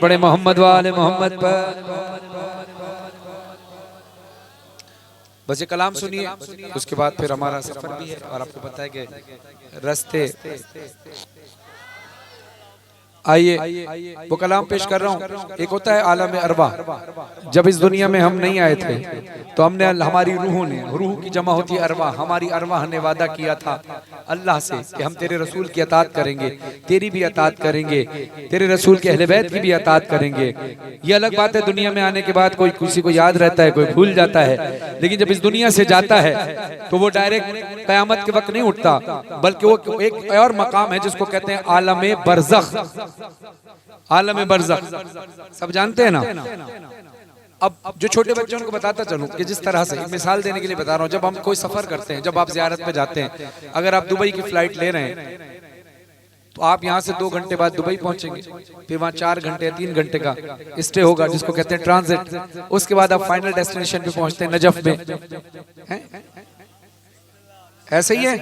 बड़े मोहम्मद वाले मोहम्मद पर। बस ये कलाम सुनिए, उसके बाद फिर हमारा सफर भी है। और आपको पता है कि रास्ते, आइए वो कलाम पेश कर रहा हूँ। एक होता है आलम अरवा। जब इस दुनिया में हम नहीं आए थे तो हमने, हमारी रूह की जमा होती है अरवा, हमारी अरवाह ने वादा किया था अल्लाह से कि हम तेरे रसूल की अतात करेंगे, तेरी भी अतात करेंगे, तेरे रसूल के अहले बैत की भी अतात करेंगे। ये अलग बात है, दुनिया में आने के बाद कोई किसी को याद रहता है, कोई भूल जाता है, लेकिन जब इस दुनिया से जाता है तो वो डायरेक्ट कयामत के वक्त नहीं उठता, बल्कि वो एक और मकाम है जिसको कहते हैं आलम बरज़ख। आलम बरज़ख सब जानते हैं ना। अब जो छोटे बच्चों को बताता चलूं कि जिस तरह से, एक मिसाल देने के लिए बता रहा हूं, जब हम कोई सफर करते हैं, जब आप ज़ियारत पे जाते हैं, अगर आप दुबई की फ्लाइट ले रहे हैं तो आप यहाँ से 2 घंटे बाद दुबई पहुंचेंगे, फिर वहाँ 4 घंटे 3 घंटे का स्टे होगा जिसको कहते हैं ट्रांजिट। उसके बाद आप फाइनल डेस्टिनेशन पे पहुंचते हैं नजफ में। ऐसे ही है।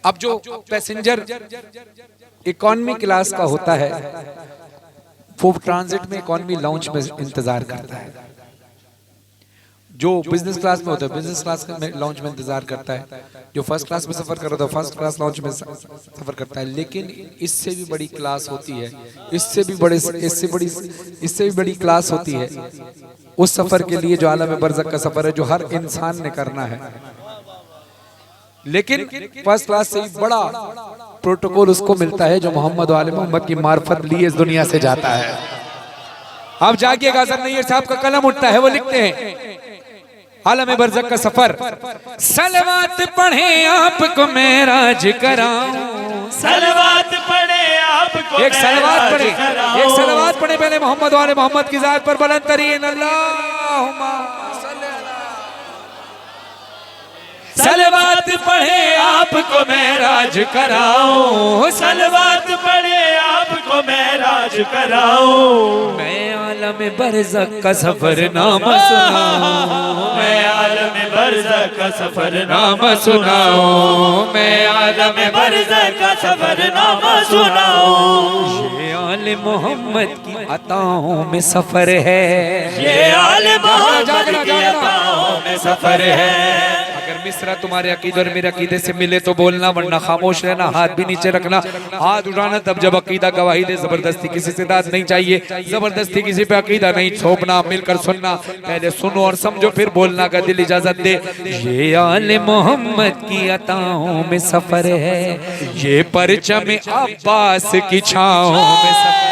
अब जो पैसेंजर इकोनॉमी क्लास का होता है वो ट्रांजिट में इकोनॉमी लाउंज में इंतजार करता है। जो बिजनेस क्लास में होता है बिजनेस क्लास में लाउंज में इंतजार करता है। जो फर्स्ट क्लास में सफर कर रहा था फर्स्ट क्लास लाउंज में सफर करता है। लेकिन इससे भी बड़ी क्लास होती है, इससे भी बड़ी क्लास होती है उस सफर के लिए जो आलम बरज़ख का सफर है, जो हर इंसान ने करना है। लेकिन फर्स्ट क्लास से बड़ा प्रोटोकॉल उसको मिलता है जो मोहम्मद वाले मोहम्मद की मार्फत लिए इस दुनिया से जाता है। अब जागिएगा, ज़र नैयर साहब का कलम उठता है, वो लिखते हैं आलम बरज़ख का सफर। सलवात पढ़े आपको मेराज कराऊं, सलवात पढ़े आपको, एक सलवात पढ़े पहले मोहम्मद वाले मोहम्मद की जात पर बुलंद तरीन अल्लाहुम्मा सलवात पढ़े आपको मेराज कराऊं, सलवात पढ़े आपको मेराज कराऊं। मैं आलम बरज़ख का सफरनामा सुनाऊं, मैं आलम बरज़ख का सफरनामा सुनाऊं, मैं आलम बरज़ख का सफरनामा सुनाऊं। ये आले मोहम्मद की अताओं में सफर है, ये आले मोहम्मद की अताओं में सफर है। अगर मिसरा तुम्हारे अकीदे और मेरे अकीदे से मिले तो बोलना, वरना खामोश रहना, हाथ भी नीचे रखना। हाथ उठाना तब जब अकीदा गवाही दे। जबरदस्ती किसी से दाद नहीं चाहिए, जबरदस्ती किसी पे अकीदा नहीं थोपना। मिलकर सुनना, पहले सुनो और समझो फिर बोलना का दिल इजाजत दे। ये आले मोहम्मद की अताओं में सफर है, ये परचम अब्बास की छाओं में सफर,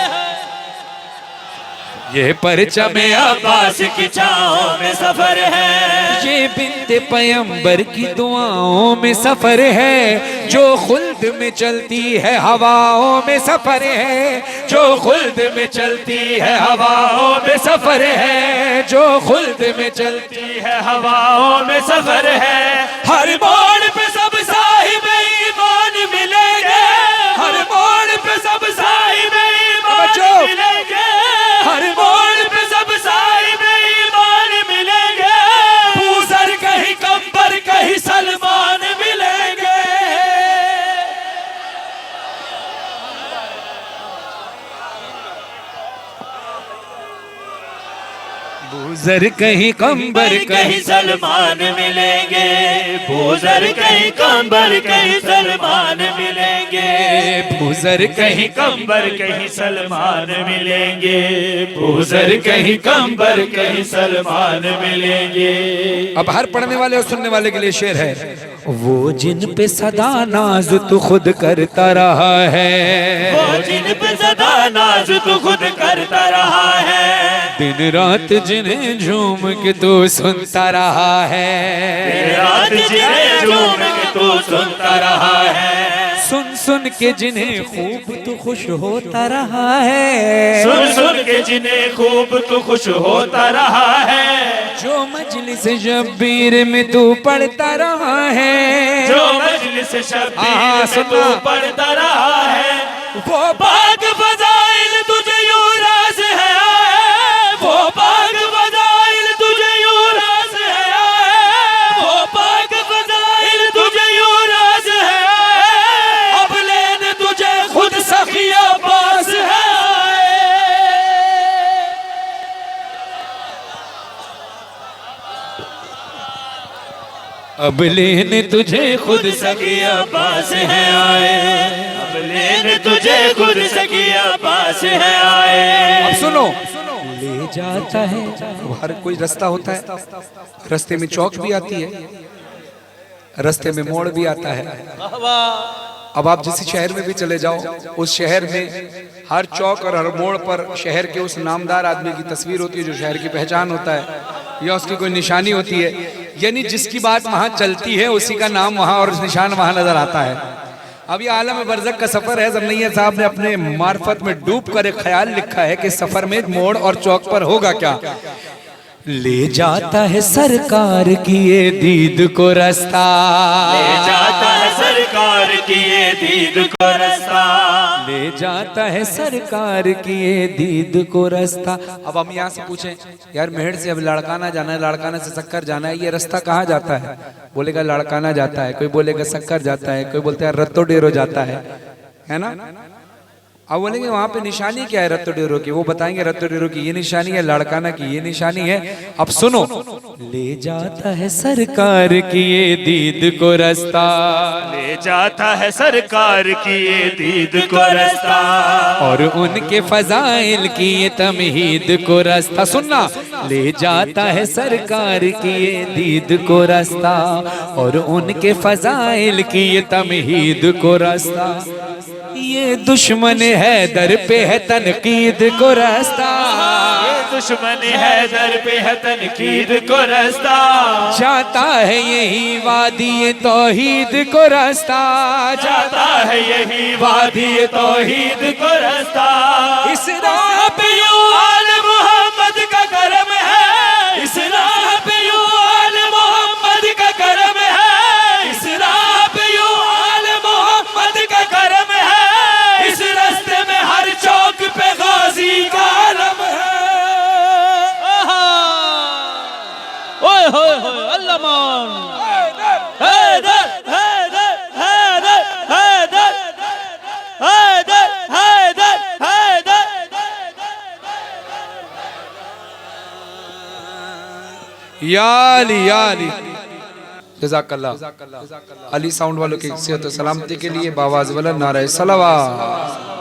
ये परचम अब्बास की छाओं में सफर है। ये बिन्ते पैगंबर की दुआओं में सफर है, जो खुल्द में चलती है हवाओं में सफर है, जो खुल्द में चलती है हवाओं में सफर है, जो खुल्द में चलती है हवाओं में सफर है। हर मोड़ पे सब साहिब ईमान मिलेंगे, हर मोड़ पे सब साहिब ईमान मिलेंगे, हर मोड़ पे सब साहिब ईमान मिलेंगे। बूज़र कहीं कंबर कहीं सलमान मिलेंगे। बूज़र कहीं कंबर कहीं सलमान मिलेंगे, बूज़र कहीं कंबर कहीं सलमान मिलेंगे, बूज़र कहीं कंबर कहीं सलमान मिलेंगे, बूज़र कहीं कंबर कहीं सलमान मिलेंगे। अब हर पढ़ने वाले और सुनने वाले के लिए शेर है। वो जिन पे सदा नाज तू खुद करता रहा है, वो जिन पे सदा नाज तू खुद करता रहा है, दिन रात जिन्हें झूम के तू सुनता रहा है, दिन रात जिन्हें झूम के तू सुनता रहा है, सुन सुन के जिन्हें खूब तू खुश होता रहा है, सुन सुन के जिन्हें खूब तू खुश होता रहा है, जो मजलिस शब्बीर में तू पढ़ता रहा है, जो मजलिस शब्बीर में तू पढ़ता रहा है, वो बाग फज़ाइल तुझे यूं रास है, वो बाग फज़ाइल तुझे यूं रास है, वो बाग फज़ाइल तुझे यूं रास है, अब लेने तुझे खुद सखिया पास है। अब लेने तुझे खुद सखिया पास है आए, अब लेने तुझे खुद सखिया पास है आए। अब सुनो, ले जाता है। हर कोई रास्ता होता है, रास्ते में चौक भी आती है, रास्ते में मोड़ भी आता है। अब आप जिस शहर में भी चले जाओ, उस शहर में हर चौक और हर मोड़ पर शहर के उस नामदार आदमी की तस्वीर होती है जो शहर की पहचान होता है या उसकी कोई निशानी होती है, यानी जिसकी बात वहां चलती है उसी का नाम वहां और निशान वहां नजर आता है। अब ये आलम बरज़ख का सफर है। ज़मनैया साहब ने अपने मार्फत में डूब कर एक ख्याल लिखा है कि सफर में मोड़ और चौक पर होगा क्या। ले जाता है सरकार की ये दीद को रास्ता, ले जाता है सरकार की ये दीद को रास्ता, ले जाता है सरकार की ये दीद को रास्ता। अब हम यहाँ से पूछें, यार मेहर से अब लाड़काना जाना है, लाड़काना से सक्कर जाना है, ये रास्ता कहाँ जाता है? बोलेगा लाड़काना जाता है, कोई बोलेगा सक्कर जाता है, कोई बोलता है रत्तो डेरो जाता है ना। अब बोलेंगे वहां पे निशानी क्या है रत्तो डेरो की, वो बताएंगे रत्तो डेरो की ये निशानी है, लाड़काना की ये निशानी है। अब सुनो, ले जाता है सरकार की ये दीद को रास्ता, ले जाता है सरकार की ये दीद को रास्ता, और उनके फजाइल की ये तमहीद को रास्ता। सुनना, ले जाता है सरकार की ये दीद को रास्ता, और उनके फजाइल की ये तमहीद को रास्ता। ये दुश्मन है दर पे है तनकीद को रास्ता, ये दुश्मन है दर पे है तनकीद को रास्ता, जाता है यही वादी तौहीद को रास्ता, जाता है यही वादी तौहीद को रास्ता। इस राह पे यूं आले मोहम्मद का करम है, इस राह पे यूं आले मोहम्मद का करम है, इस राह पे यूं आले मोहम्मद का करम है, इस रास्ते में हर चौक पे गाजी का आलम है। ओए होए होए अल्लाह मान हैदर हैदर हैदर हैदर हैदर हैदर हैदर। या अली जज़ाकल्लाह। अली साउंड वालों की सेहत और सलामती के लिए बावाज़ वलन नारे सलावत।